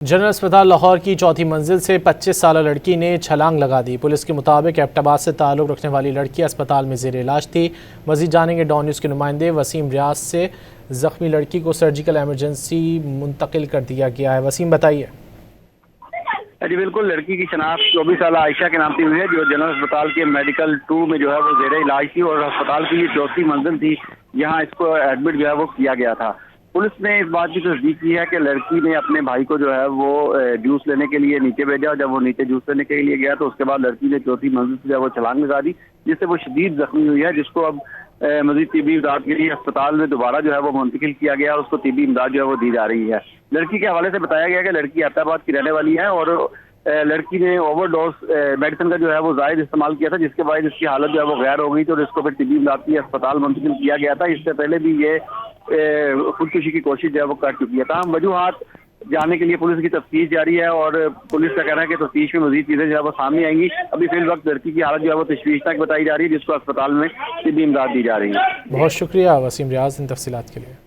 General اسپتال لاہور کی چوتھی منزل سے 25 سالہ لڑکی نے چھلانگ لگا دی۔ پولیس کے مطابق ایبٹ آباد سے تعلق رکھنے والی لڑکی اسپتال میں زیر علاج تھی۔ مزید جانیں گے ڈان نیوز کے نمائندے وسیم ریاض سے۔ زخمی لڑکی کو سرجیکل ایمرجنسی منتقل کر دیا گیا ہے۔ وسیم بتائیے۔ جی بالکل، لڑکی کی شناخت 24 سالہ عائشہ کے نام سے ہوئی ہے، جو جنرل اسپتال کے میڈیکل 2 میں جو ہے وہ زیر علاج تھی اور اسپتال کی یہ چوتھی منزل تھی جہاں اس کو ایڈمٹ جو ہے وہ کیا گیا تھا۔ پولیس نے اس بات کی تصدیق کی ہے کہ لڑکی نے اپنے بھائی کو جو ہے وہ جوس لینے کے لیے نیچے بھیجا۔ جب وہ نیچے جوس لینے کے لیے گیا تو اس کے بعد لڑکی نے چوتھی منزل سے جو ہے وہ چھلانگ لگا دی، جس سے وہ شدید زخمی ہوئی ہے، جس کو اب مزید طبی امداد کے لیے اسپتال میں دوبارہ جو ہے وہ منتقل کیا گیا اور اس کو طبی امداد جو ہے وہ دی جا رہی ہے۔ لڑکی کے حوالے سے بتایا گیا کہ لڑکی ایبٹ آباد کی رہنے والی ہے اور لڑکی نے اوور ڈوز میڈیسن کا جو ہے وہ زائد استعمال کیا تھا، جس کے باعث اس کی حالت جو ہے وہ غیر ہو گئی تھی اور اس کو پھر طبی امداد کے اسپتال منتقل کیا گیا تھا۔ اس سے پہلے بھی یہ خودکشی کی کوشش جو ہے وہ کر چکی ہے۔ تاہم وجوہات جاننے کے لیے پولیس کی تفتیش جاری ہے اور پولیس کا کہنا ہے کہ تفتیش میں مزید چیزیں جو ہے وہ سامنے آئیں گی۔ ابھی فی الوقت لڑکی کی حالت جو ہے وہ تشویشناک بتائی جا رہی ہے، جس کو اسپتال میں طبی امداد دی جا رہی ہے۔ بہت شکریہ وسیم ریاض ان تفصیلات کے لیے۔